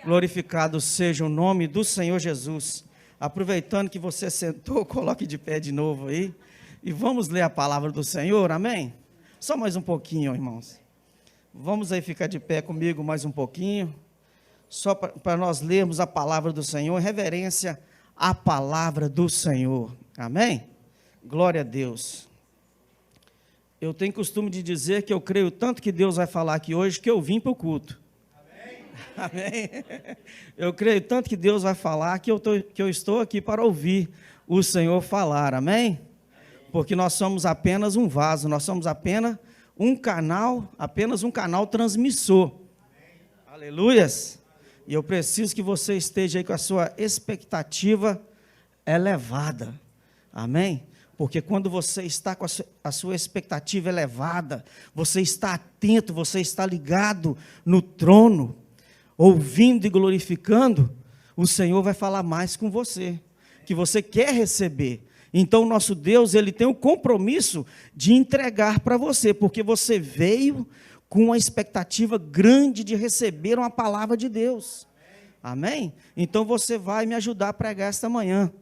Glorificado seja o nome do Senhor Jesus. Aproveitando que você sentou, coloque de pé de novo aí. E vamos ler a palavra do Senhor, amém? Só mais um pouquinho, irmãos. Vamos aí ficar de pé comigo mais um pouquinho. Só para nós lermos a palavra do Senhor, em reverência à palavra do Senhor. Amém? Glória a Deus. Eu tenho costume de dizer que eu creio tanto que Deus vai falar aqui hoje, que eu vim para o culto. Amém? Eu creio tanto que Deus vai falar que eu estou aqui para ouvir o Senhor falar, amém? Porque nós somos apenas um vaso, nós somos apenas um canal transmissor. Aleluias! E eu preciso que você esteja aí com a sua expectativa elevada, amém? Porque quando você está com a sua expectativa elevada, você está atento, você está ligado no trono, ouvindo e glorificando, o Senhor vai falar mais com você, que você quer receber. Então, o nosso Deus, Ele tem o compromisso de entregar para você, porque você veio com uma expectativa grande de receber uma palavra de Deus. Amém? Então, você vai me ajudar a pregar esta manhã,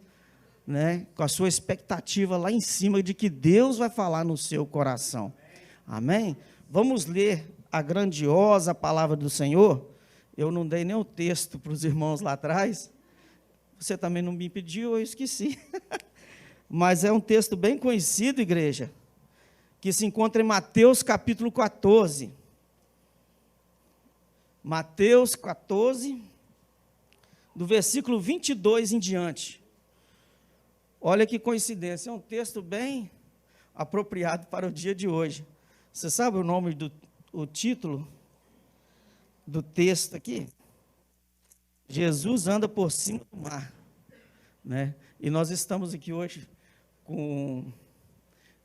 né? Com a sua expectativa lá em cima de que Deus vai falar no seu coração. Amém? Vamos ler a grandiosa palavra do Senhor. Eu não dei nem o texto para os irmãos lá atrás. Você também não me pediu, eu esqueci. Mas é um texto bem conhecido, igreja, que se encontra em Mateus capítulo 14. Mateus 14, do versículo 22 em diante. Olha que coincidência, é um texto bem apropriado para o dia de hoje. Você sabe o nome o título do texto aqui? Jesus anda por cima do mar, né? E nós estamos aqui hoje com,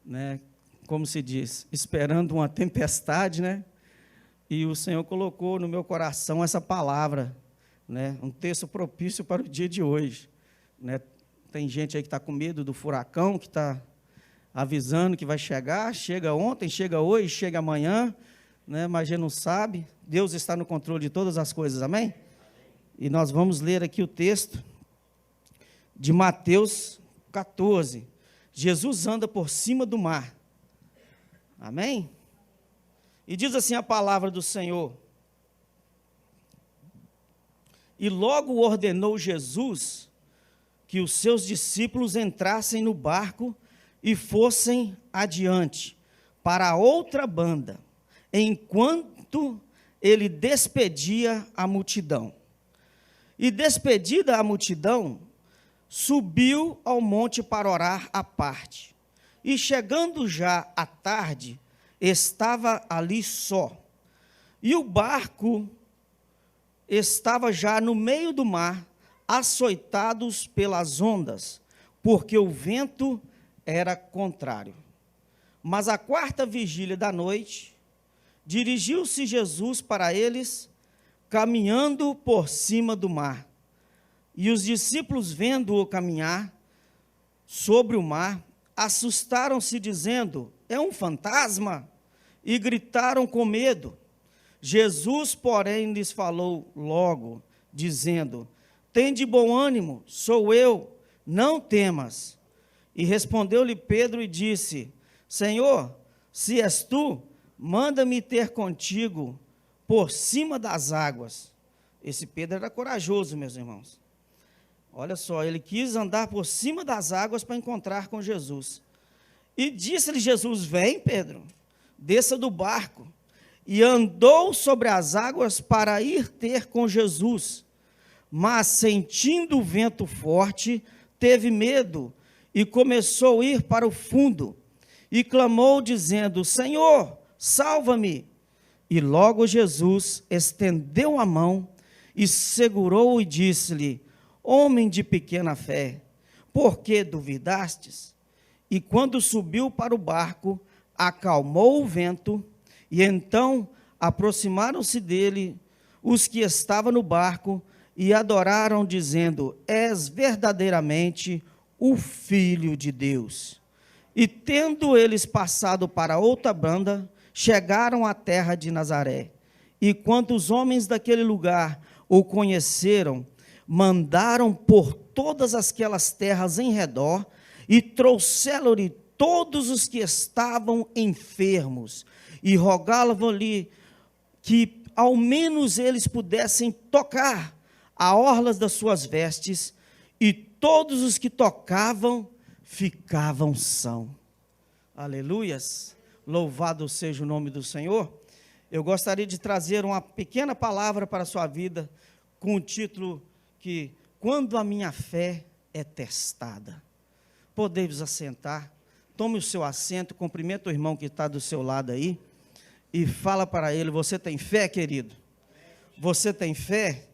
né, como se diz, esperando uma tempestade, né? E o Senhor colocou no meu coração essa palavra, né? Um texto propício para o dia de hoje, né? Tem gente aí que está com medo do furacão, que está avisando que vai chegar, chega ontem, chega hoje, chega amanhã, né? Mas a gente não sabe. Deus está no controle de todas as coisas, amém? E nós vamos ler aqui o texto de Mateus 14. Jesus anda por cima do mar, amém? E diz assim a palavra do Senhor: e logo ordenou Jesus que os seus discípulos entrassem no barco e fossem adiante para a outra banda, enquanto ele despedia a multidão. E despedida a multidão, subiu ao monte para orar à parte. E chegando já à tarde, estava ali só. E o barco estava já no meio do mar, açoitados pelas ondas, porque o vento era contrário. Mas à quarta vigília da noite, dirigiu-se Jesus para eles, caminhando por cima do mar. E os discípulos, vendo-o caminhar sobre o mar, assustaram-se, dizendo: é um fantasma, e gritaram com medo. Jesus, porém, lhes falou logo, dizendo: tende bom ânimo, sou eu, não temas. E respondeu-lhe Pedro e disse: Senhor, se és tu, manda-me ter contigo por cima das águas. Esse Pedro era corajoso, meus irmãos. Olha só, ele quis andar por cima das águas para encontrar com Jesus. E disse-lhe Jesus: vem, Pedro, desça do barco. E andou sobre as águas para ir ter com Jesus. Mas, sentindo o vento forte, teve medo e começou a ir para o fundo. E clamou, dizendo: Senhor, salva-me. E logo Jesus estendeu a mão e segurou e disse-lhe: homem de pequena fé, por que duvidastes? E quando subiu para o barco, acalmou o vento, e então aproximaram-se dele os que estavam no barco e adoraram, dizendo: és verdadeiramente o Filho de Deus. E tendo eles passado para outra banda, chegaram à terra de Nazaré. E quando os homens daquele lugar o conheceram, mandaram por todas aquelas terras em redor e trouxeram-lhe todos os que estavam enfermos e rogavam-lhe que ao menos eles pudessem tocar a orlas das suas vestes, e todos os que tocavam ficavam sãos. Aleluias! Louvado seja o nome do Senhor. Eu gostaria de trazer uma pequena palavra para a sua vida, com o título que, quando a minha fé é testada. Podemos assentar, tome o seu assento, cumprimenta o irmão que está do seu lado aí, e fala para ele: você tem fé, querido? Você tem fé?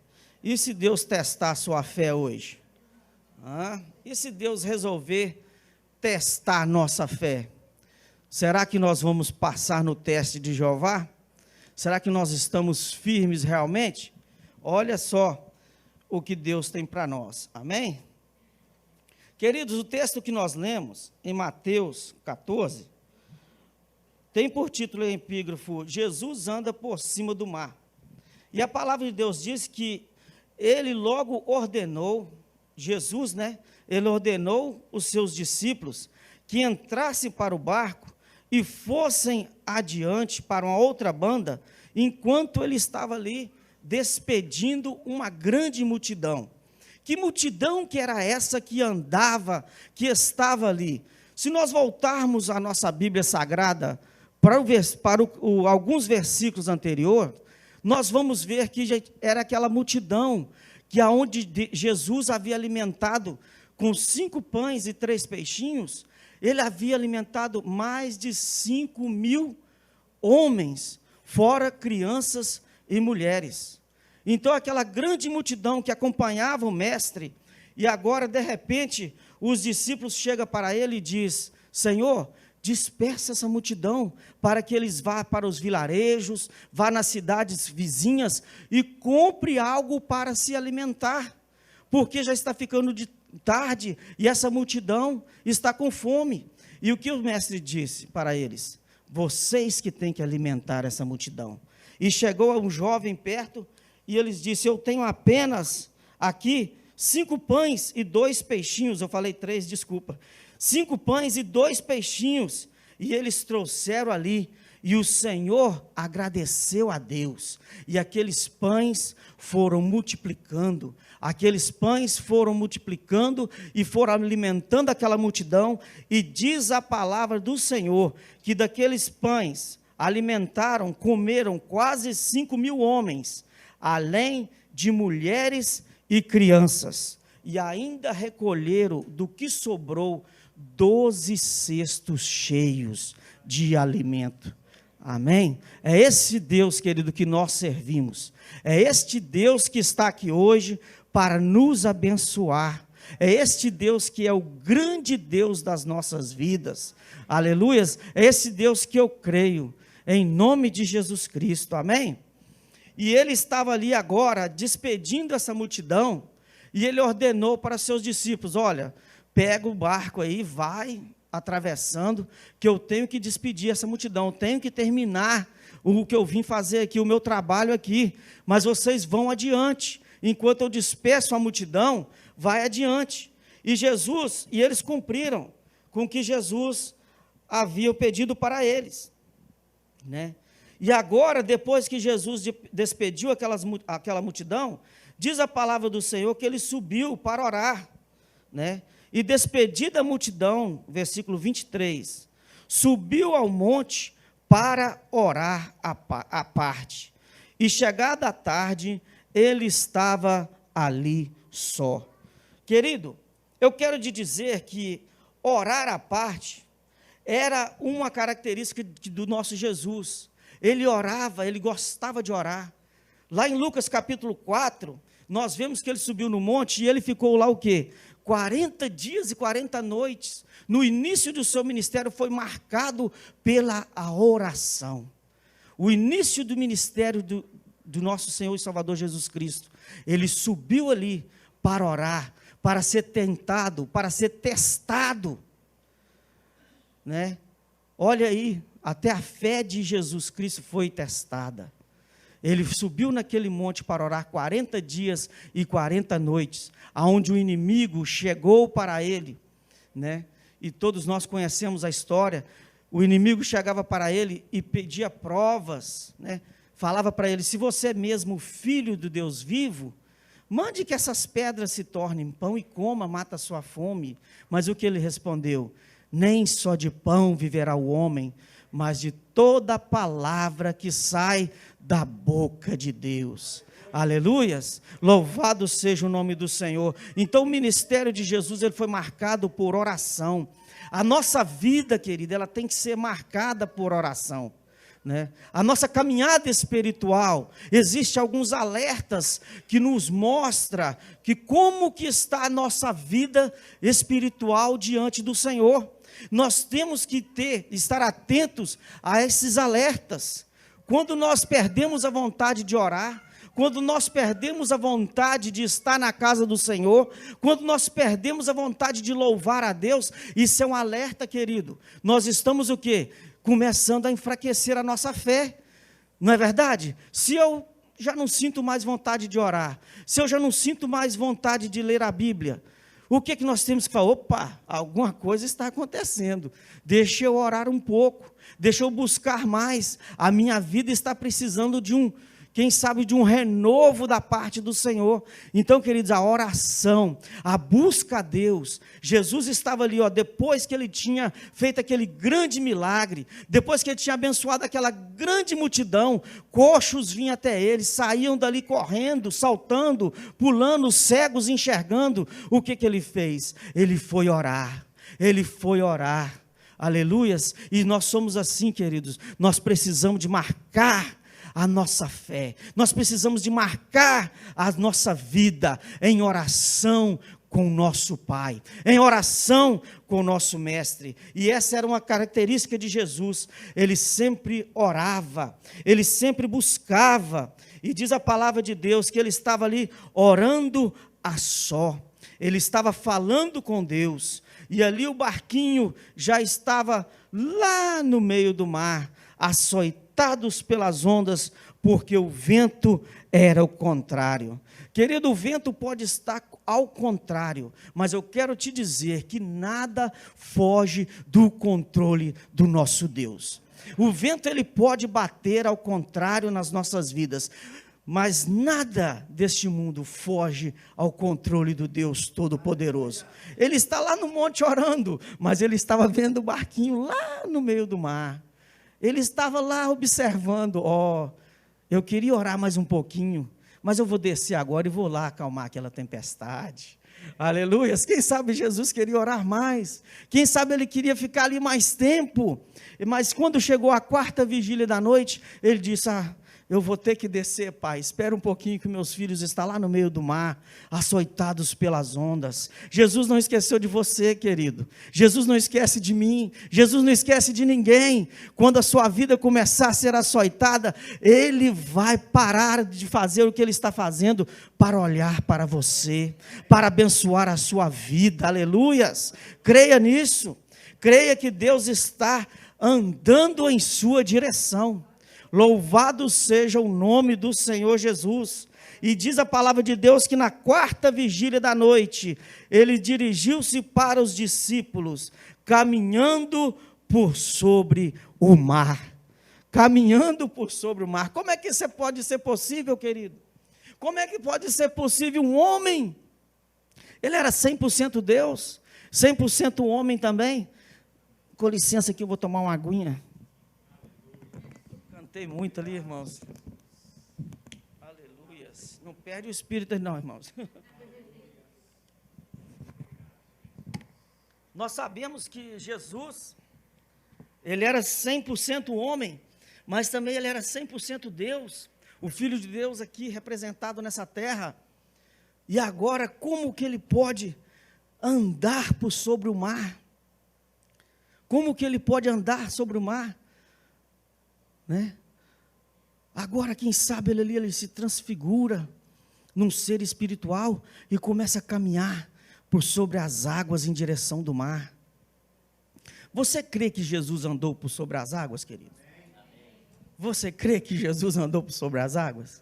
E se Deus testar a sua fé hoje? E se Deus resolver testar nossa fé? Será que nós vamos passar no teste de Jeová? Será que nós estamos firmes realmente? Olha só o que Deus tem para nós, amém? Queridos, o texto que nós lemos em Mateus 14, tem por título em epígrafo: Jesus anda por cima do mar. E a palavra de Deus diz que ele logo ordenou, Jesus, ele ordenou os seus discípulos que entrassem para o barco e fossem adiante para uma outra banda, enquanto ele estava ali despedindo uma grande multidão. Que multidão que era essa que andava, que estava ali? Se nós voltarmos à nossa Bíblia Sagrada, para alguns versículos anteriores, nós vamos ver que era aquela multidão que aonde Jesus havia alimentado com 5 pães e 3 peixinhos, ele havia alimentado mais de 5.000 homens, fora crianças e mulheres. Então, aquela grande multidão que acompanhava o mestre, e agora, de repente, os discípulos chegam para ele e diz: Senhor, dispersa essa multidão, para que eles vá para os vilarejos, vá nas cidades vizinhas e compre algo para se alimentar, porque já está ficando de tarde e essa multidão está com fome. E o que o mestre disse para eles? Vocês que têm que alimentar essa multidão. E chegou um jovem perto e eles disse: eu tenho apenas aqui 5 pães e 2 peixinhos. Eu falei 3, desculpa. 5 pães e 2 peixinhos. E eles trouxeram ali, e o Senhor agradeceu a Deus, e aqueles pães foram multiplicando, e foram alimentando aquela multidão, e diz a palavra do Senhor, que daqueles pães comeram quase 5.000 homens, além de mulheres e crianças, e ainda recolheram do que sobrou 12 cestos cheios de alimento. Amém? É esse Deus, querido, que nós servimos. É este Deus que está aqui hoje para nos abençoar. É este Deus que é o grande Deus das nossas vidas. Aleluias! É esse Deus que eu creio, em nome de Jesus Cristo. Amém? E ele estava ali agora, despedindo essa multidão, e ele ordenou para seus discípulos: olha, pega o barco aí, vai atravessando, que eu tenho que despedir essa multidão, eu tenho que terminar o que eu vim fazer aqui, o meu trabalho aqui, mas vocês vão adiante, enquanto eu despeço a multidão, vai adiante. E eles cumpriram com o que Jesus havia pedido para eles, E agora, depois que Jesus despediu aquela multidão, diz a palavra do Senhor que ele subiu para orar, E despedida a multidão, versículo 23, subiu ao monte para orar à parte. E chegada a tarde, ele estava ali só. Querido, eu quero te dizer que orar à parte era uma característica do nosso Jesus. Ele orava, ele gostava de orar. Lá em Lucas capítulo 4, nós vemos que ele subiu no monte e ele ficou lá o quê? 40 dias e 40 noites. No início do seu ministério foi marcado pela oração. O início do ministério do nosso Senhor e Salvador Jesus Cristo, ele subiu ali para orar, para ser tentado, para ser testado, Olha aí, até a fé de Jesus Cristo foi testada. Ele subiu naquele monte para orar 40 dias e 40 noites, aonde o inimigo chegou para ele, né? E todos nós conhecemos a história. O inimigo chegava para ele e pedia provas, né? Falava para ele: se você é mesmo filho do Deus vivo, mande que essas pedras se tornem pão e coma, mata a sua fome. Mas o que ele respondeu? Nem só de pão viverá o homem, mas de toda palavra que sai da boca de Deus. Aleluias, louvado seja o nome do Senhor. Então o ministério de Jesus, ele foi marcado por oração. A nossa vida, querida, ela tem que ser marcada por oração, né? A nossa caminhada espiritual, existem alguns alertas que nos mostra que como que está a nossa vida espiritual diante do Senhor. Nós temos que estar atentos a esses alertas. Quando nós perdemos a vontade de orar, quando nós perdemos a vontade de estar na casa do Senhor, quando nós perdemos a vontade de louvar a Deus, isso é um alerta, querido. Nós estamos o quê? Começando a enfraquecer a nossa fé, não é verdade? Se eu já não sinto mais vontade de orar, se eu já não sinto mais vontade de ler a Bíblia, o que que nós temos que falar? Opa, alguma coisa está acontecendo, deixa eu orar um pouco, deixa eu buscar mais, a minha vida está precisando de quem sabe, de um renovo da parte do Senhor. Então, queridos, a oração, a busca a Deus. Jesus estava ali, depois que ele tinha feito aquele grande milagre, depois que ele tinha abençoado aquela grande multidão, coxos vinham até ele, saíam dali correndo, saltando, pulando, cegos enxergando. O que que ele fez? Ele foi orar, ele foi orar. Aleluias. E nós somos assim, queridos, nós precisamos de marcar a nossa fé, nós precisamos de marcar a nossa vida em oração com o nosso Pai, em oração com o nosso Mestre. E essa era uma característica de Jesus, ele sempre orava, ele sempre buscava, e diz a palavra de Deus que ele estava ali orando a só, ele estava falando com Deus, e ali o barquinho já estava lá no meio do mar, açoitados pelas ondas, porque o vento era o contrário. Querido, o vento pode estar ao contrário, mas eu quero te dizer que nada foge do controle do nosso Deus. O vento, ele pode bater ao contrário nas nossas vidas, mas nada deste mundo foge ao controle do Deus Todo-Poderoso. Ele está lá no monte orando, mas ele estava vendo o barquinho lá no meio do mar. Ele estava lá observando, eu queria orar mais um pouquinho, mas eu vou descer agora e vou lá acalmar aquela tempestade. Aleluia. Quem sabe Jesus queria orar mais, quem sabe ele queria ficar ali mais tempo, mas quando chegou a 4ª vigília da noite, ele disse: eu vou ter que descer, Pai, espera um pouquinho que meus filhos estão lá no meio do mar, açoitados pelas ondas. Jesus não esqueceu de você, querido, Jesus não esquece de mim, Jesus não esquece de ninguém. Quando a sua vida começar a ser açoitada, Ele vai parar de fazer o que Ele está fazendo, para olhar para você, para abençoar a sua vida, aleluias. Creia nisso, creia que Deus está andando em sua direção. Louvado seja o nome do Senhor Jesus. E diz a palavra de Deus que na 4ª vigília da noite, ele dirigiu-se para os discípulos, caminhando por sobre o mar. Caminhando por sobre o mar. Como é que isso pode ser possível, querido? Como é que pode ser possível um homem? Ele era 100% Deus, 100% homem também. Com licença que eu vou tomar uma aguinha. Cantei muito ali, irmãos. Aleluia. Não perde o espírito não, irmãos. Nós sabemos que Jesus, ele era 100% homem, mas também ele era 100% Deus, o Filho de Deus aqui representado nessa terra. E agora, como que ele pode andar por sobre o mar? Como que ele pode andar sobre o mar? Né? Agora, quem sabe ele se transfigura num ser espiritual e começa a caminhar por sobre as águas em direção do mar. Você crê que Jesus andou por sobre as águas, querido? Você crê que Jesus andou sobre as águas?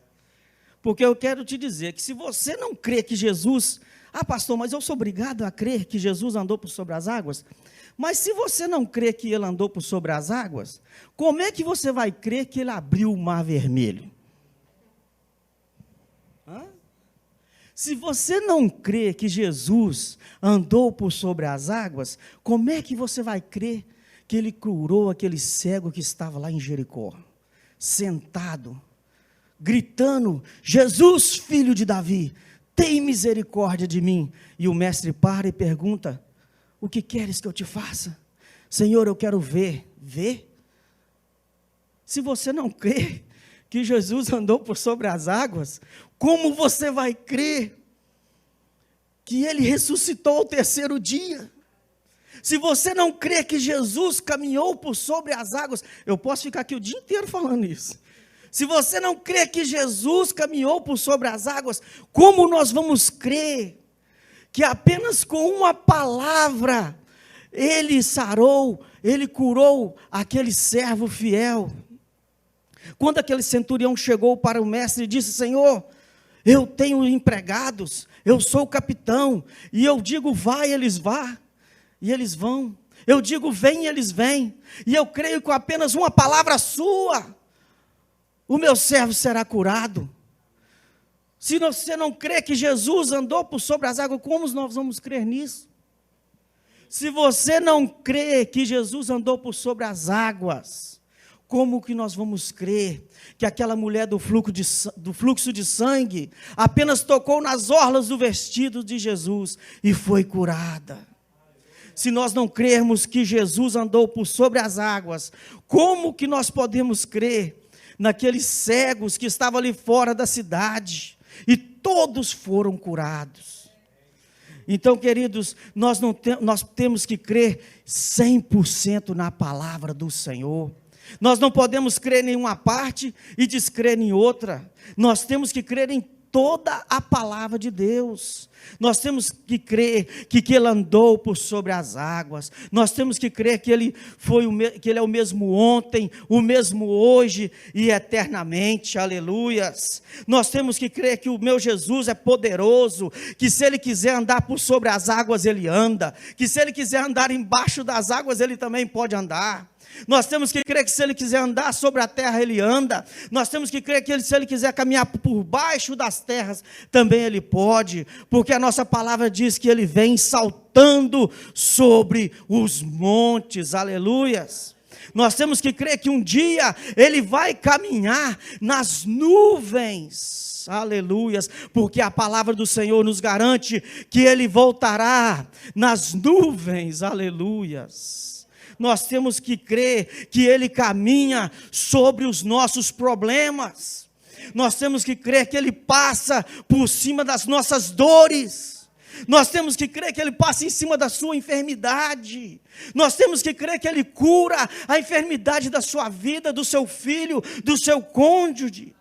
Porque eu quero te dizer que se você não crê que Jesus... Ah, pastor, mas eu sou obrigado a crer que Jesus andou por sobre as águas? Mas se você não crê que ele andou por sobre as águas, como é que você vai crer que ele abriu o mar vermelho? Se você não crê que Jesus andou por sobre as águas, como é que você vai crer que ele curou aquele cego que estava lá em Jericó, sentado, gritando: Jesus, filho de Davi, tem misericórdia de mim? E o mestre para e pergunta: o que queres que eu te faça? Senhor, eu quero ver. Ver? Se você não crê que Jesus andou por sobre as águas, como você vai crer que ele ressuscitou ao terceiro dia? Se você não crê que Jesus caminhou por sobre as águas, eu posso ficar aqui o dia inteiro falando isso. Se você não crê que Jesus caminhou por sobre as águas, como nós vamos crer que apenas com uma palavra ele sarou, ele curou aquele servo fiel? Quando aquele centurião chegou para o mestre e disse: Senhor, eu tenho empregados, eu sou o capitão, e eu digo vai, eles vão, e eles vão. Eu digo vem, e eles vêm. E eu creio que com apenas uma palavra sua, o meu servo será curado. Se você não crê que Jesus andou por sobre as águas, como nós vamos crer nisso? Se você não crê que Jesus andou por sobre as águas, como que nós vamos crer que aquela mulher do fluxo de sangue apenas tocou nas orlas do vestido de Jesus e foi curada? Se nós não crermos que Jesus andou por sobre as águas, como que nós podemos crer naqueles cegos que estavam ali fora da cidade e todos foram curados? Então, queridos, nós temos que crer 100% na palavra do Senhor. Nós não podemos crer em uma parte e descrer em outra. Nós temos que crer em toda a palavra de Deus. Nós temos que crer que ele andou por sobre as águas. Nós temos que crer que ele é o mesmo ontem, o mesmo hoje e eternamente. Aleluias. Nós temos que crer que o meu Jesus é poderoso, que se ele quiser andar por sobre as águas, ele anda, que se ele quiser andar embaixo das águas, ele também pode andar. Nós temos que crer que se ele quiser andar sobre a terra, ele anda. Nós temos que crer que se ele quiser caminhar por baixo das terras, também ele pode, porque a nossa palavra diz que ele vem saltando sobre os montes. Aleluias. Nós temos que crer que um dia ele vai caminhar nas nuvens. Aleluias, porque a palavra do Senhor nos garante que ele voltará nas nuvens. Aleluias. Nós temos que crer que ele caminha sobre os nossos problemas. Nós temos que crer que ele passa por cima das nossas dores. Nós temos que crer que ele passa em cima da sua enfermidade. Nós temos que crer que ele cura a enfermidade da sua vida, do seu filho, do seu cônjuge.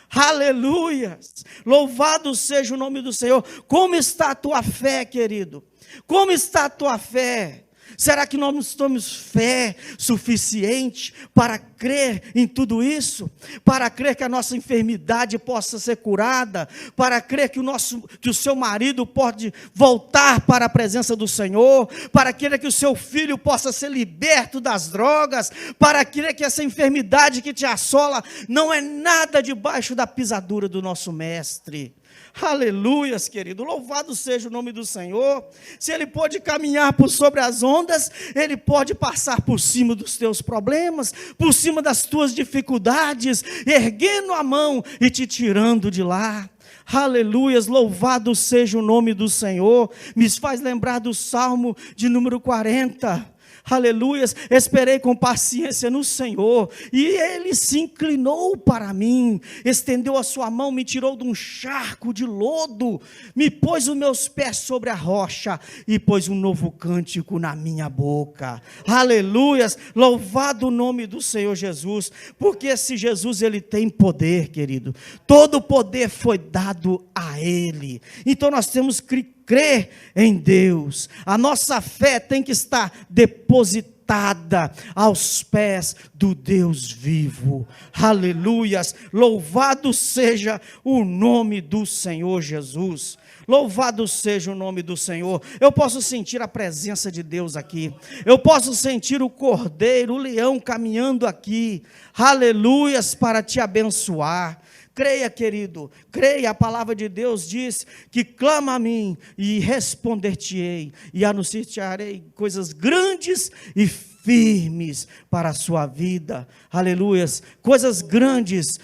Aleluia! Louvado seja o nome do Senhor. Como está a tua fé, querido? Como está a tua fé? Será que nós temos fé suficiente para crer em tudo isso? Para crer que a nossa enfermidade possa ser curada? Para crer que o seu marido pode voltar para a presença do Senhor? Para crer que o seu filho possa ser liberto das drogas? Para crer que essa enfermidade que te assola não é nada debaixo da pisadura do nosso Mestre? Aleluias, querido, louvado seja o nome do Senhor. Se ele pode caminhar por sobre as ondas, ele pode passar por cima dos teus problemas, por cima das tuas dificuldades, erguendo a mão e te tirando de lá. Aleluias, louvado seja o nome do Senhor. Me faz lembrar do Salmo de número 40. Aleluias, esperei com paciência no Senhor, e ele se inclinou para mim, estendeu a sua mão, me tirou de um charco de lodo, me pôs os meus pés sobre a rocha, e pôs um novo cântico na minha boca. Aleluias, louvado o nome do Senhor Jesus, porque esse Jesus, ele tem poder, querido, todo o poder foi dado a ele, então nós temos que crer em Deus. A nossa fé tem que estar depositada plantada aos pés do Deus vivo. Aleluias! Louvado seja o nome do Senhor Jesus. Louvado seja o nome do Senhor. Eu posso sentir a presença de Deus aqui. Eu posso sentir o cordeiro, o leão caminhando aqui. Aleluias, para te abençoar. Creia, querido, creia, a palavra de Deus diz que clama a mim e responder-te-ei e anunciarei coisas grandes e firmes para a sua vida. Aleluias, coisas grandes,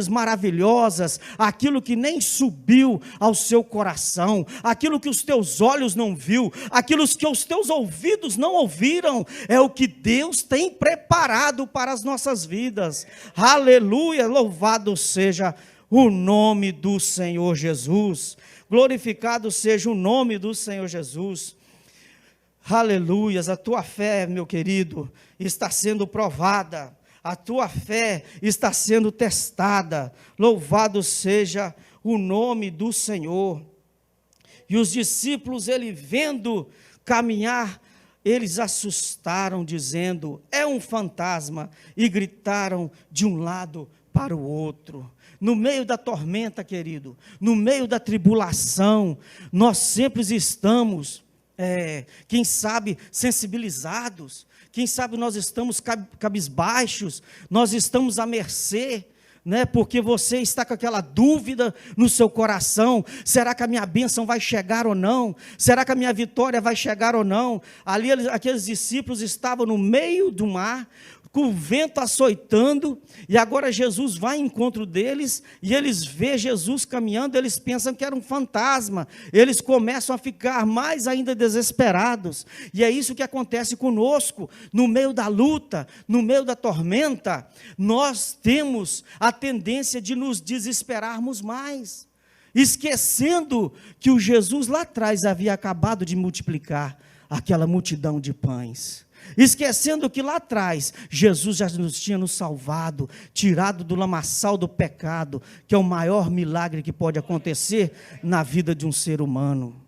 maravilhosas, aquilo que nem subiu ao seu coração, aquilo que os teus olhos não viu, aquilo que os teus ouvidos não ouviram, é o que Deus tem preparado para as nossas vidas. Aleluia, louvado seja o nome do Senhor Jesus, glorificado seja o nome do Senhor Jesus. Aleluias, a tua fé, meu querido, está sendo provada, a tua fé está sendo testada, louvado seja o nome do Senhor. E os discípulos, ele vendo caminhar, eles assustaram, dizendo, é um fantasma, e gritaram de um lado para o outro. No meio da tormenta, querido, no meio da tribulação, nós sempre estamos quem sabe sensibilizados, quem sabe nós estamos cabisbaixos, nós estamos à mercê, né? Porque você está com aquela dúvida no seu coração, será que a minha bênção vai chegar ou não? Será que a minha vitória vai chegar ou não? Ali aqueles discípulos estavam no meio do mar, com o vento açoitando, e agora Jesus vai ao encontro deles, e eles veem Jesus caminhando, eles pensam que era um fantasma, eles começam a ficar mais ainda desesperados, e é isso que acontece conosco, no meio da luta, no meio da tormenta, nós temos a tendência de nos desesperarmos mais, esquecendo que o Jesus lá atrás havia acabado de multiplicar aquela multidão de pães, esquecendo que lá atrás Jesus já tinha nos salvado, tirado do lamaçal do pecado, que é o maior milagre que pode acontecer na vida de um ser humano.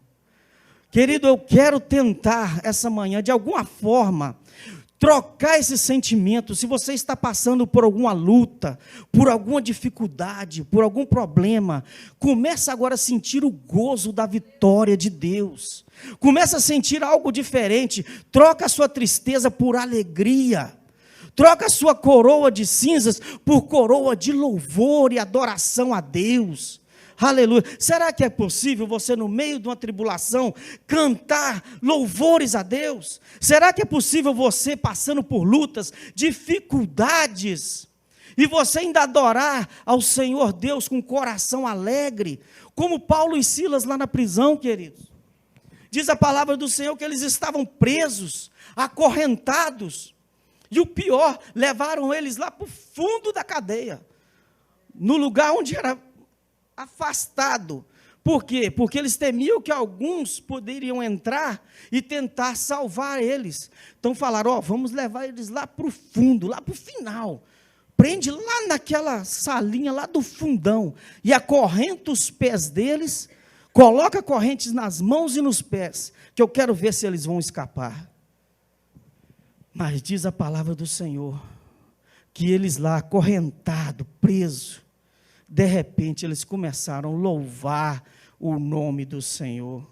Querido, eu quero tentar essa manhã, de alguma forma, trocar esse sentimento. Se você está passando por alguma luta, por alguma dificuldade, por algum problema, começa agora a sentir o gozo da vitória de Deus. Começa a sentir algo diferente. Troca a sua tristeza por alegria. Troca a sua coroa de cinzas por coroa de louvor e adoração a Deus. Aleluia. Será que é possível você, no meio de uma tribulação, cantar louvores a Deus? Será que é possível você, passando por lutas, dificuldades, e você ainda adorar ao Senhor Deus com coração alegre, como Paulo e Silas lá na prisão, queridos? Diz a palavra do Senhor que eles estavam presos, acorrentados, e o pior, levaram eles lá para o fundo da cadeia, no lugar onde era afastado. Por quê? Porque eles temiam que alguns poderiam entrar e tentar salvar eles. Então falaram, vamos levar eles lá para o fundo, lá para o final. Prende lá naquela salinha lá do fundão e acorrenta os pés deles, coloca correntes nas mãos e nos pés, que eu quero ver se eles vão escapar. Mas diz a palavra do Senhor, que eles lá, acorrentados, presos, de repente eles começaram a louvar o nome do Senhor.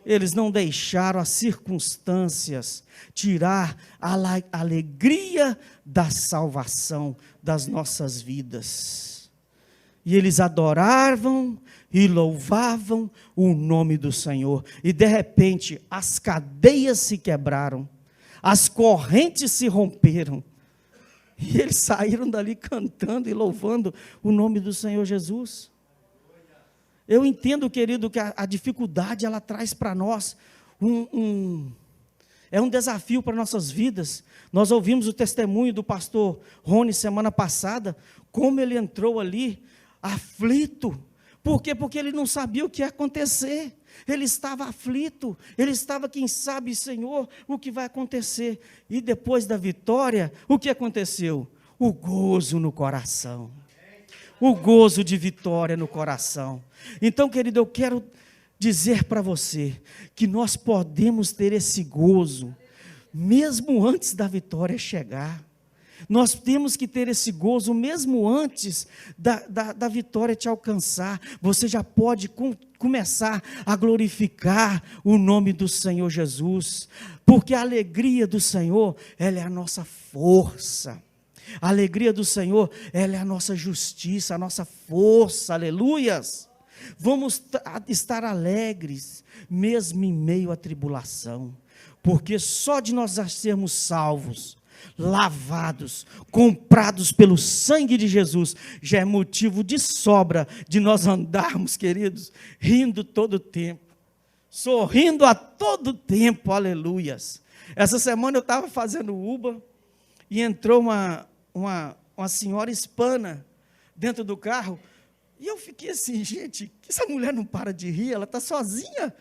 Eles não deixaram as circunstâncias tirar a alegria da salvação das nossas vidas. E eles adoravam e louvavam o nome do Senhor. E de repente as cadeias se quebraram, as correntes se romperam. E eles saíram dali cantando e louvando o nome do Senhor Jesus. Eu entendo, querido, que a dificuldade, ela traz para nós é um desafio para nossas vidas. Nós ouvimos o testemunho do pastor Rony semana passada, como ele entrou ali aflito. Por quê? Porque ele não sabia o que ia acontecer. Ele estava aflito, ele estava, quem sabe, Senhor, o que vai acontecer? E depois da vitória, o que aconteceu? O gozo no coração, o gozo de vitória no coração. Então, querido, eu quero dizer para você, que nós podemos ter esse gozo, mesmo antes da vitória chegar. Nós temos que ter esse gozo mesmo antes da vitória te alcançar. Você já pode começar a glorificar o nome do Senhor Jesus, porque a alegria do Senhor, ela é a nossa força. A alegria do Senhor, ela é a nossa justiça, a nossa força, aleluias. Vamos estar alegres, mesmo em meio à tribulação, porque só de nós já sermos salvos, lavados, comprados pelo sangue de Jesus, já é motivo de sobra de nós andarmos, queridos, rindo todo o tempo, sorrindo a todo tempo, aleluias. Essa semana eu estava fazendo Uber e entrou uma senhora hispana dentro do carro, e eu fiquei assim, gente, essa mulher não para de rir, ela está sozinha,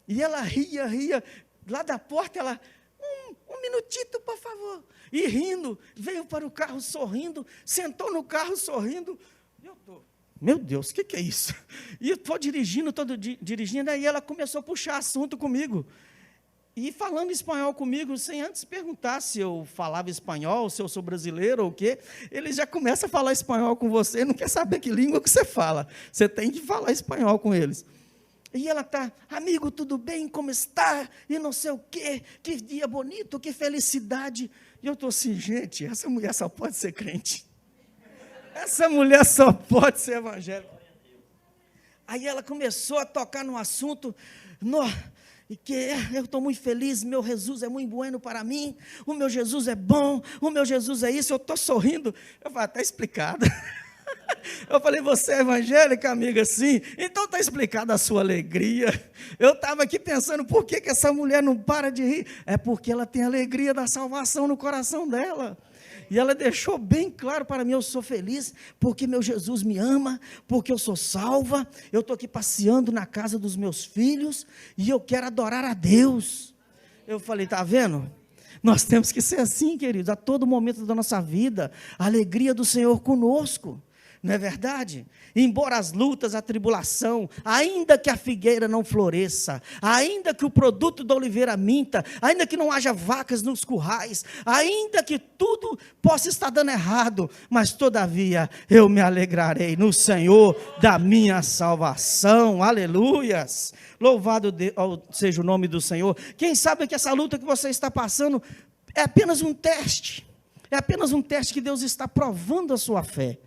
e ela ria, lá da porta ela, um minutito, por favor, e rindo, veio para o carro sorrindo, sentou no carro sorrindo, e eu estou, meu Deus, o que é isso? E eu estou dirigindo, aí ela começou a puxar assunto comigo, e falando espanhol comigo, sem antes perguntar se eu falava espanhol, se eu sou brasileiro ou o quê, ele já começa a falar espanhol com você, não quer saber que língua que você fala, você tem que falar espanhol com eles. E ela está, amigo, tudo bem, como está? E não sei o quê, que dia bonito, que felicidade. E eu estou assim, gente, essa mulher só pode ser crente. Essa mulher só pode ser evangélica. Aí ela começou a tocar no assunto, e que eu estou muito feliz, meu Jesus é muito bueno para mim, o meu Jesus é bom, o meu Jesus é isso, eu estou sorrindo. Eu falei, está explicado. Eu falei, você é evangélica, amiga? Sim. Então está explicada a sua alegria. Eu estava aqui pensando, por que essa mulher não para de rir? É porque ela tem a alegria da salvação no coração dela. E ela deixou bem claro para mim, eu sou feliz, porque meu Jesus me ama, porque eu sou salva, eu estou aqui passeando na casa dos meus filhos, e eu quero adorar a Deus. Eu falei, está vendo? Nós temos que ser assim, queridos, a todo momento da nossa vida, a alegria do Senhor conosco. Não é verdade? Embora as lutas, a tribulação, ainda que a figueira não floresça, ainda que o produto da oliveira minta, ainda que não haja vacas nos currais, ainda que tudo possa estar dando errado, mas todavia eu me alegrarei no Senhor da minha salvação, aleluias, louvado seja o nome do Senhor. Quem sabe que essa luta que você está passando é apenas um teste que Deus está provando a sua fé.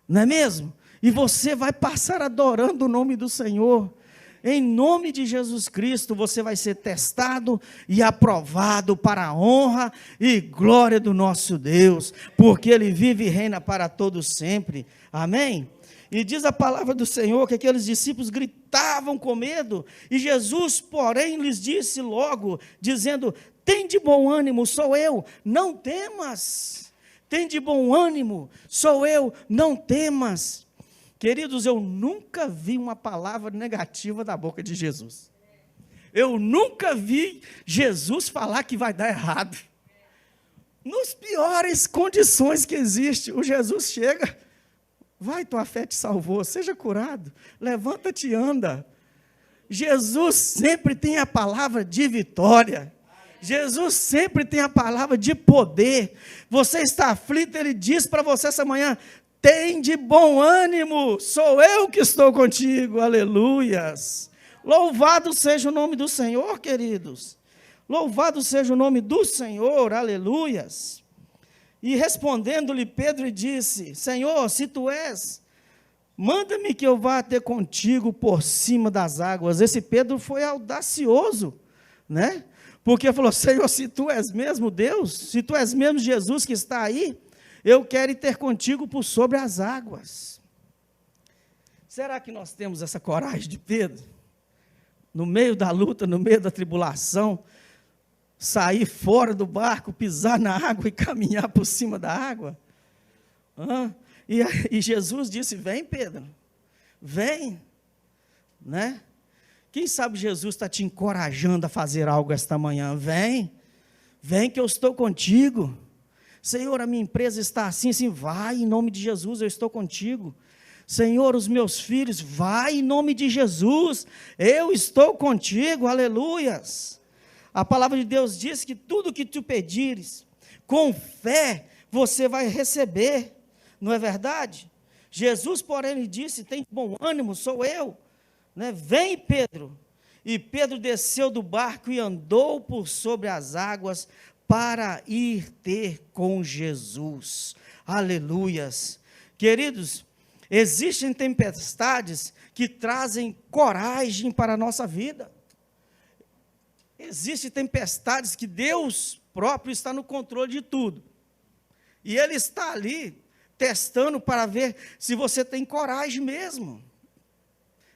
Não é mesmo? E você vai passar adorando o nome do Senhor. Em nome de Jesus Cristo, você vai ser testado e aprovado para a honra e glória do nosso Deus, porque Ele vive e reina para todos sempre. Amém? E diz a palavra do Senhor que aqueles discípulos gritavam com medo, e Jesus, porém, lhes disse logo, dizendo, tem de bom ânimo, sou eu, não temas. Tem de bom ânimo, sou eu, não temas. Queridos, eu nunca vi uma palavra negativa da boca de Jesus. Eu nunca vi Jesus falar que vai dar errado. Nos piores condições que existe, o Jesus chega, vai, tua fé te salvou, seja curado, levanta-te e anda. Jesus sempre tem a palavra de vitória. Jesus sempre tem a palavra de poder. Você está aflito, Ele diz para você essa manhã, tem de bom ânimo, sou eu que estou contigo, aleluias. Louvado seja o nome do Senhor, queridos. Louvado seja o nome do Senhor, aleluias. E respondendo-lhe Pedro disse, Senhor, se tu és, manda-me que eu vá ter contigo por cima das águas. Esse Pedro foi audacioso, né? Porque falou, Senhor, se tu és mesmo Deus, se tu és mesmo Jesus que está aí, eu quero ir ter contigo por sobre as águas. Será que nós temos essa coragem de Pedro? No meio da luta, no meio da tribulação, sair fora do barco, pisar na água e caminhar por cima da água? E Jesus disse, vem Pedro, vem, né? Quem sabe Jesus está te encorajando a fazer algo esta manhã? Vem que eu estou contigo. Senhor, a minha empresa está assim, vai, em nome de Jesus, eu estou contigo. Senhor, os meus filhos, vai, em nome de Jesus, eu estou contigo, aleluias. A palavra de Deus diz que tudo que tu pedires, com fé, você vai receber. Não é verdade? Jesus, porém, lhe disse: tem bom ânimo, sou eu. Né? Vem, Pedro. E Pedro desceu do barco e andou por sobre as águas para ir ter com Jesus. Aleluias. Queridos, existem tempestades que trazem coragem para a nossa vida. Existem tempestades que Deus próprio está no controle de tudo. E Ele está ali testando para ver se você tem coragem mesmo.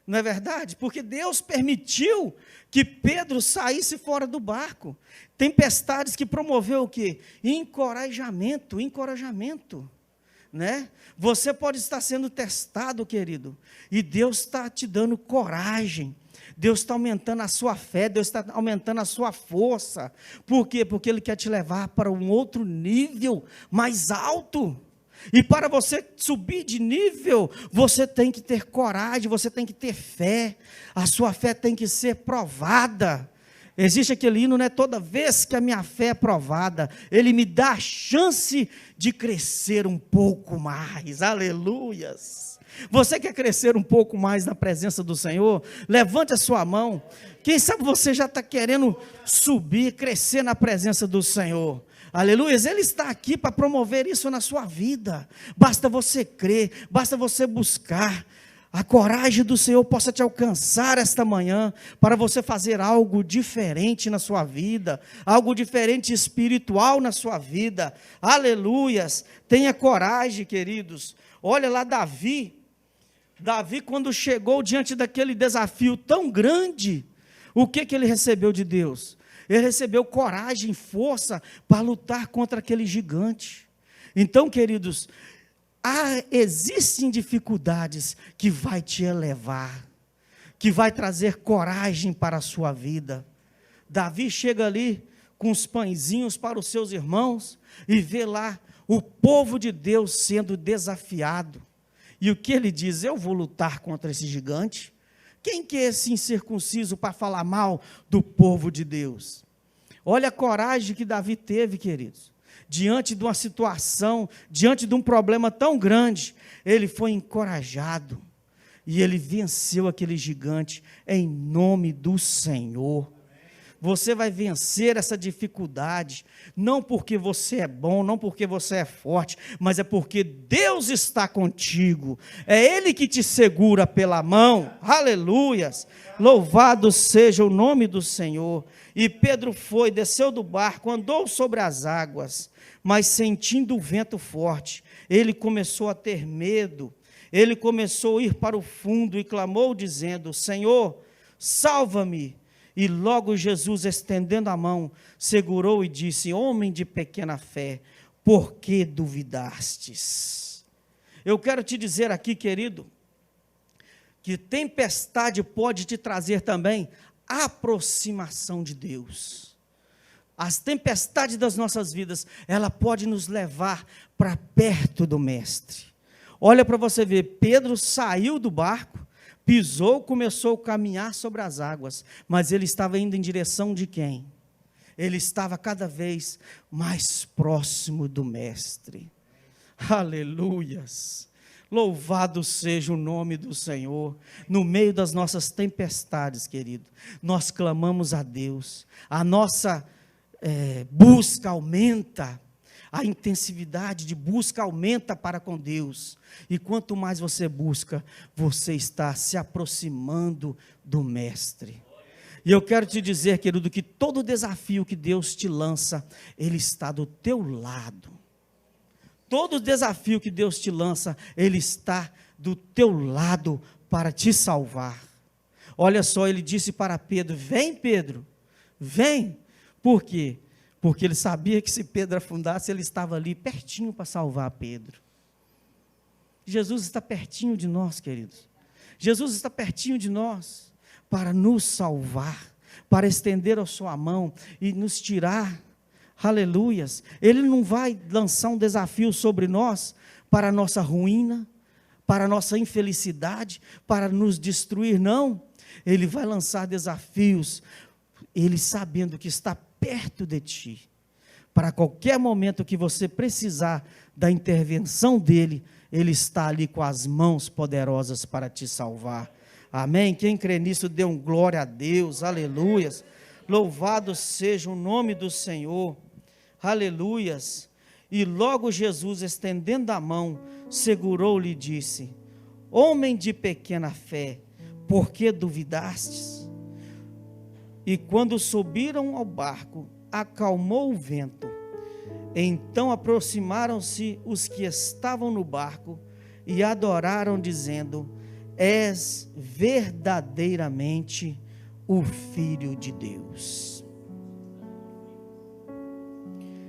Não é verdade? Porque Deus permitiu que Pedro saísse fora do barco. Tempestades que promoveu o quê? Encorajamento, né? Você pode estar sendo testado, querido, e Deus está te dando coragem. Deus está aumentando a sua fé, Deus está aumentando a sua força. Por quê? Porque Ele quer te levar para um outro nível mais alto. E para você subir de nível, você tem que ter coragem, você tem que ter fé. A sua fé tem que ser provada. Existe aquele hino, né? Toda vez que a minha fé é provada, Ele me dá a chance de crescer um pouco mais. Aleluias! Você quer crescer um pouco mais na presença do Senhor? Levante a sua mão. Quem sabe você já está querendo subir, crescer na presença do Senhor. Aleluia, Ele está aqui para promover isso na sua vida. Basta você crer, basta você buscar. A coragem do Senhor possa te alcançar esta manhã, para você fazer algo diferente na sua vida, algo diferente espiritual na sua vida. Aleluias, tenha coragem, queridos. Olha lá Davi, quando chegou diante daquele desafio tão grande, o que ele recebeu de Deus? Ele recebeu coragem, força para lutar contra aquele gigante. Então, queridos, existem dificuldades que vai te elevar, que vai trazer coragem para a sua vida. Davi chega ali com os pãezinhos para os seus irmãos e vê lá o povo de Deus sendo desafiado. E o que ele diz? Eu vou lutar contra esse gigante. Quem que é esse incircunciso para falar mal do povo de Deus? Olha a coragem que Davi teve, queridos. Diante de uma situação, diante de um problema tão grande, ele foi encorajado. E ele venceu aquele gigante em nome do Senhor. Você vai vencer essa dificuldade, não porque você é bom, não porque você é forte, mas é porque Deus está contigo, é Ele que te segura pela mão. Aleluias, louvado seja o nome do Senhor. E Pedro desceu do barco, andou sobre as águas, mas sentindo o vento forte, ele começou a ter medo, ele começou a ir para o fundo e clamou dizendo: Senhor, salva-me. E logo Jesus, estendendo a mão, segurou e disse: homem de pequena fé, por que duvidastes? Eu quero te dizer aqui, querido, que tempestade pode te trazer também aproximação de Deus. As tempestades das nossas vidas, ela pode nos levar para perto do Mestre. Olha para você ver, Pedro saiu do barco, pisou, começou a caminhar sobre as águas, mas ele estava indo em direção de quem? Ele estava cada vez mais próximo do Mestre. Aleluias! Louvado seja o nome do Senhor. No meio das nossas tempestades, querido, nós clamamos a Deus, a nossa busca aumenta, a intensividade de busca aumenta para com Deus, e quanto mais você busca, você está se aproximando do Mestre. E eu quero te dizer, querido, que todo desafio que Deus te lança, Ele está do teu lado. Todo desafio que Deus te lança, Ele está do teu lado para te salvar. Olha só, Ele disse para Pedro: vem, Pedro, vem. Por quê? Porque Ele sabia que se Pedro afundasse, Ele estava ali pertinho para salvar Pedro. Jesus está pertinho de nós, queridos. Jesus está pertinho de nós para nos salvar, para estender a sua mão e nos tirar. Aleluias. Ele não vai lançar um desafio sobre nós para a nossa ruína, para a nossa infelicidade, para nos destruir, não. Ele vai lançar desafios Ele sabendo que está perto de ti, para qualquer momento que você precisar da intervenção dele, ele está ali com as mãos poderosas para te salvar. Amém? Quem crê nisso, dê um glória a Deus, aleluias. Louvado seja o nome do Senhor, aleluias. E logo Jesus, estendendo a mão, segurou-lhe e disse: homem de pequena fé, por que duvidastes? E quando subiram ao barco, acalmou o vento. Então aproximaram-se os que estavam no barco e adoraram, dizendo: és verdadeiramente o Filho de Deus.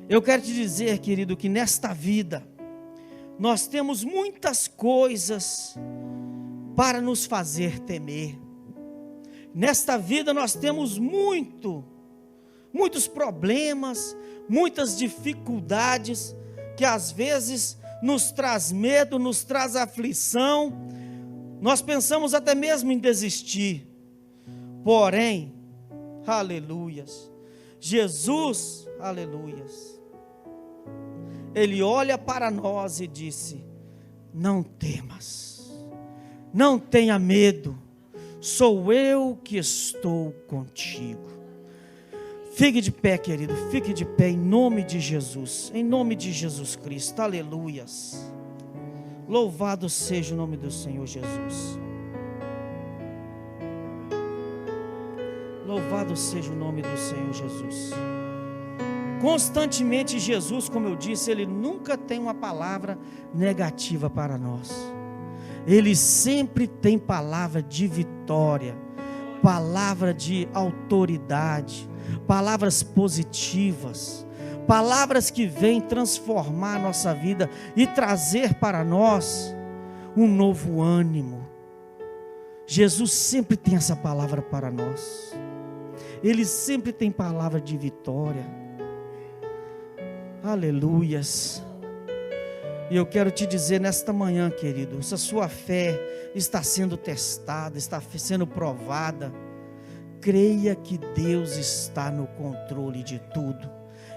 Eu quero te dizer, querido, que nesta vida nós temos muitas coisas para nos fazer temer. Nesta vida nós temos muitos problemas, muitas dificuldades, que às vezes nos traz medo, nos traz aflição, nós pensamos até mesmo em desistir. Porém, aleluias, Jesus, aleluias, Ele olha para nós e disse: não temas, não tenha medo, sou eu que estou contigo. Fique de pé, querido, fique de pé em nome de Jesus Cristo, aleluias. Louvado seja o nome do Senhor Jesus. Louvado seja o nome do Senhor Jesus. Constantemente Jesus, como eu disse, Ele nunca tem uma palavra negativa para nós. Ele sempre tem palavra de vitória, palavra de autoridade, palavras positivas, palavras que vêm transformar a nossa vida e trazer para nós um novo ânimo. Jesus sempre tem essa palavra para nós. Ele sempre tem palavra de vitória. Aleluias. E eu quero te dizer nesta manhã, querido, se a sua fé está sendo testada, está sendo provada, creia que Deus está no controle de tudo.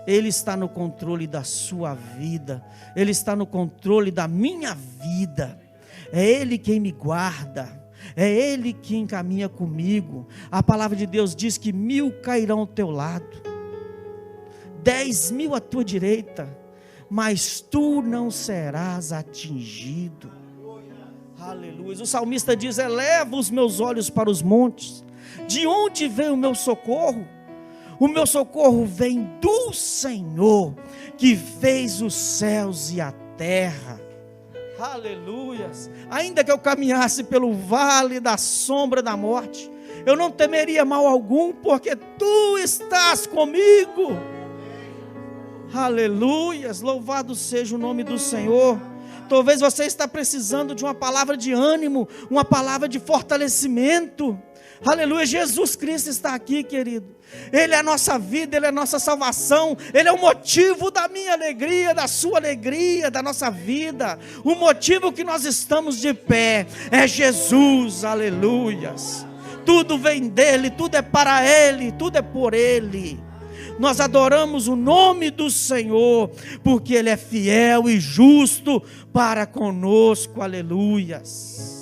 Ele está no controle da sua vida, Ele está no controle da minha vida. É Ele quem me guarda, é Ele que encaminha comigo. A palavra de Deus diz que 1000 cairão ao teu lado, 10.000 à tua direita, mas tu não serás atingido. Aleluia. O salmista diz: eleva os meus olhos para os montes, de onde vem o meu socorro? O meu socorro vem do Senhor, que fez os céus e a terra. Aleluias. Ainda que eu caminhasse pelo vale da sombra da morte, eu não temeria mal algum, porque tu estás comigo. Aleluias. Louvado seja o nome do Senhor. Talvez você está precisando de uma palavra de ânimo, uma palavra de fortalecimento. Aleluia. Jesus Cristo está aqui, querido. Ele é a nossa vida, Ele é a nossa salvação, Ele é o motivo da minha alegria, da sua alegria, da nossa vida. O motivo que nós estamos de pé é Jesus, aleluias. Tudo vem dEle, tudo é para Ele, tudo é por Ele. Nós adoramos o nome do Senhor, porque Ele é fiel e justo para conosco, aleluias.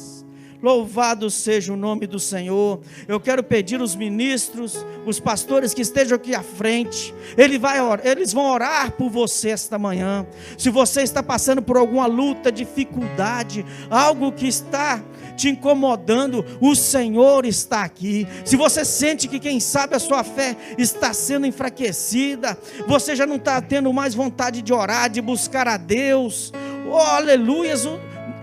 Louvado seja o nome do Senhor. Eu quero pedir os ministros, os pastores que estejam aqui à frente, eles vão orar por você esta manhã. Se você está passando por alguma luta, dificuldade, algo que está te incomodando, o Senhor está aqui. Se você sente que quem sabe a sua fé está sendo enfraquecida, você já não está tendo mais vontade de orar, de buscar a Deus, oh, aleluias,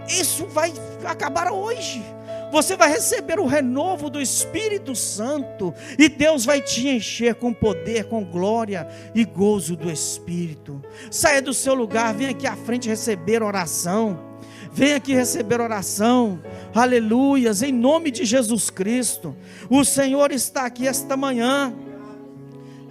isso vai acabar hoje. Você vai receber o renovo do Espírito Santo, e Deus vai te encher com poder, com glória e gozo do Espírito. Saia do seu lugar, venha aqui à frente receber oração. Venha aqui receber oração, aleluias, em nome de Jesus Cristo. O Senhor está aqui esta manhã,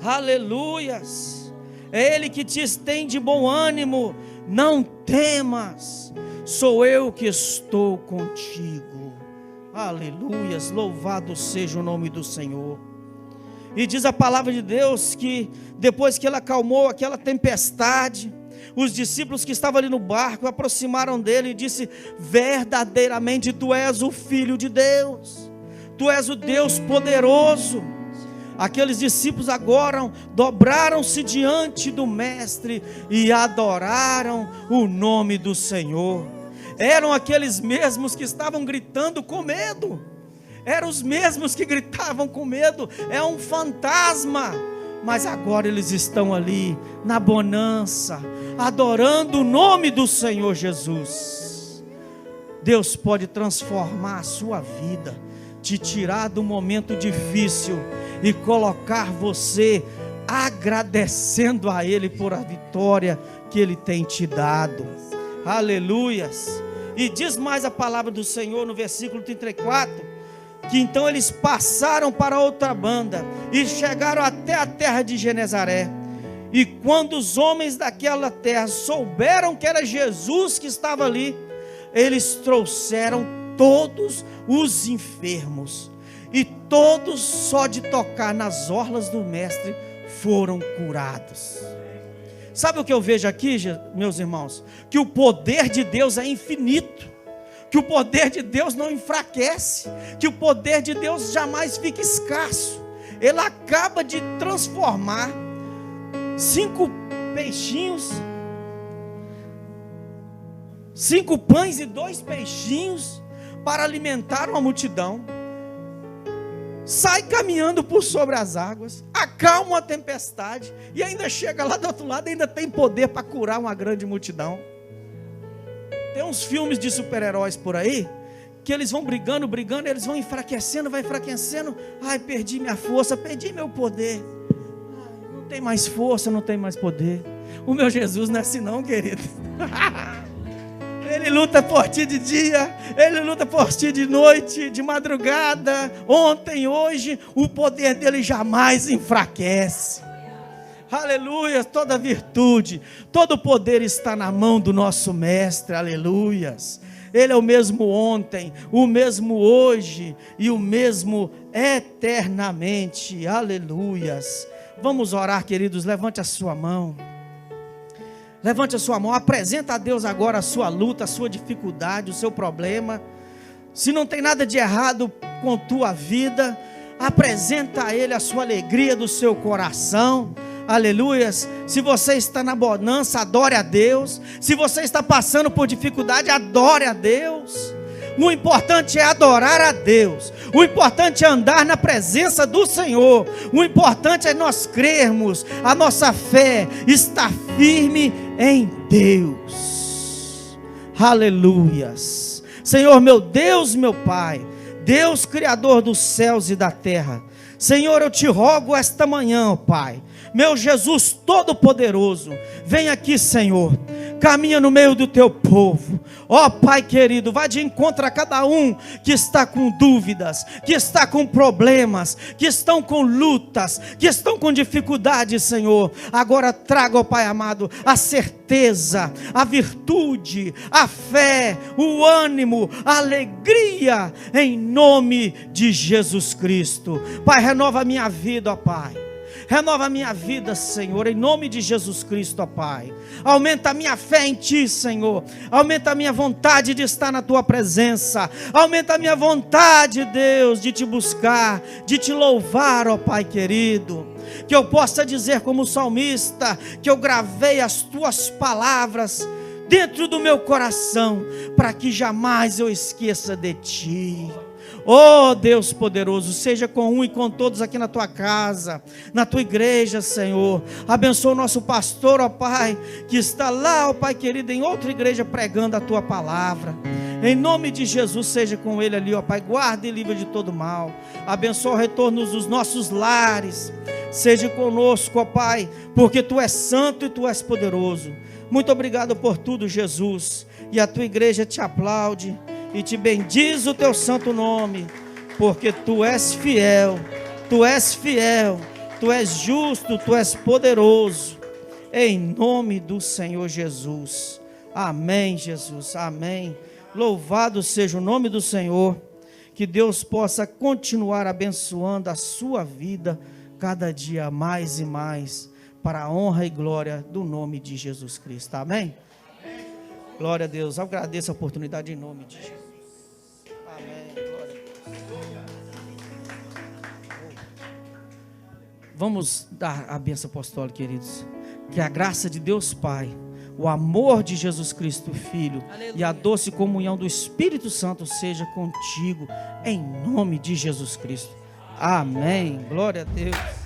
aleluias. É Ele que te estende bom ânimo. Não temas, sou eu que estou contigo. Aleluias, louvado seja o nome do Senhor. E diz a palavra de Deus que depois que ele acalmou aquela tempestade, os discípulos que estavam ali no barco aproximaram dele e disse: verdadeiramente tu és o Filho de Deus, tu és o Deus poderoso. Aqueles discípulos agora dobraram-se diante do mestre e adoraram o nome do Senhor. Eram aqueles mesmos que estavam gritando com medo, eram os mesmos que gritavam com medo: é um fantasma. Mas agora eles estão ali na bonança, adorando o nome do Senhor Jesus. Deus pode transformar a sua vida, te tirar do momento difícil e colocar você agradecendo a Ele por a vitória que Ele tem te dado. Aleluias. E diz mais a palavra do Senhor no versículo 34, que então eles passaram para outra banda e chegaram até a terra de Genezaré. E quando os homens daquela terra souberam que era Jesus que estava ali, eles trouxeram todos os enfermos, e todos, só de tocar nas orlas do mestre, foram curados. Sabe o que eu vejo aqui, meus irmãos? Que o poder de Deus é infinito, que o poder de Deus não enfraquece, que o poder de Deus jamais fica escasso. Ele acaba de transformar 5 peixinhos, 5 pães e 2 peixinhos para alimentar uma multidão. Sai caminhando por sobre as águas, acalma a tempestade e ainda chega lá do outro lado, ainda tem poder para curar uma grande multidão. Tem uns filmes de super-heróis por aí, que eles vão brigando, eles vão enfraquecendo, vai enfraquecendo. Ai, perdi minha força, perdi meu poder. Ai, não tem mais força, não tem mais poder. O meu Jesus não é assim não, querido. Ele luta por ti de dia, Ele luta por ti de noite, de madrugada, ontem, hoje. O poder dele jamais enfraquece. Aleluia, toda virtude, todo poder está na mão do nosso mestre. Aleluias. Ele é o mesmo ontem, o mesmo hoje e o mesmo eternamente. Aleluias. Vamos orar, queridos. Levante a sua mão. Levante a sua mão, apresenta a Deus agora a sua luta, a sua dificuldade, o seu problema. Se não tem nada de errado com tua vida, apresenta a Ele a sua alegria do seu coração. Aleluias. Se você está na bonança, adore a Deus. Se você está passando por dificuldade, adore a Deus. O importante é adorar a Deus. O importante é andar na presença do Senhor. O importante é nós crermos. A nossa fé está firme em Deus. Aleluias. Senhor, meu Deus, meu Pai, Deus Criador dos céus e da terra, Senhor, eu te rogo esta manhã, ó Pai, meu Jesus Todo-Poderoso, vem aqui, Senhor, caminha no meio do teu povo, ó Pai querido, vai de encontro a cada um que está com dúvidas, que está com problemas, que estão com lutas, que estão com dificuldades, Senhor. Agora traga, ó Pai amado, a certeza, a virtude, a fé, o ânimo, a alegria, em nome de Jesus Cristo. Pai, renova a minha vida, ó Pai. Renova a minha vida, Senhor, em nome de Jesus Cristo, ó Pai. Aumenta a minha fé em Ti, Senhor. Aumenta a minha vontade de estar na Tua presença. Aumenta a minha vontade, Deus, de Te buscar, de Te louvar, ó Pai querido. Que eu possa dizer como salmista, que eu gravei as Tuas palavras dentro do meu coração, para que jamais eu esqueça de Ti. Oh Deus poderoso, seja com um e com todos aqui na tua casa, na tua igreja, Senhor. Abençoa o nosso pastor, ó Pai, que está lá, ó Pai querido, em outra igreja pregando a tua palavra. Em nome de Jesus, seja com ele ali, ó Pai, guarda e livra de todo mal. Abençoa o retorno dos nossos lares. Seja conosco, ó Pai, porque tu és santo e tu és poderoso. Muito obrigado por tudo, Jesus. E a tua igreja te aplaude e te bendiz o teu santo nome, porque tu és fiel, tu és fiel, tu és justo, tu és poderoso, em nome do Senhor Jesus. Amém, Jesus, amém. Louvado seja o nome do Senhor. Que Deus possa continuar abençoando a sua vida cada dia mais e mais, para a honra e glória do nome de Jesus Cristo. Amém? Glória a Deus. Eu agradeço a oportunidade em nome de Jesus. Amém. Glória a Deus. Vamos dar a bênção apostólica, queridos. Que a graça de Deus Pai, o amor de Jesus Cristo Filho, aleluia, e a doce comunhão do Espírito Santo seja contigo, em nome de Jesus Cristo. Amém. Glória a Deus.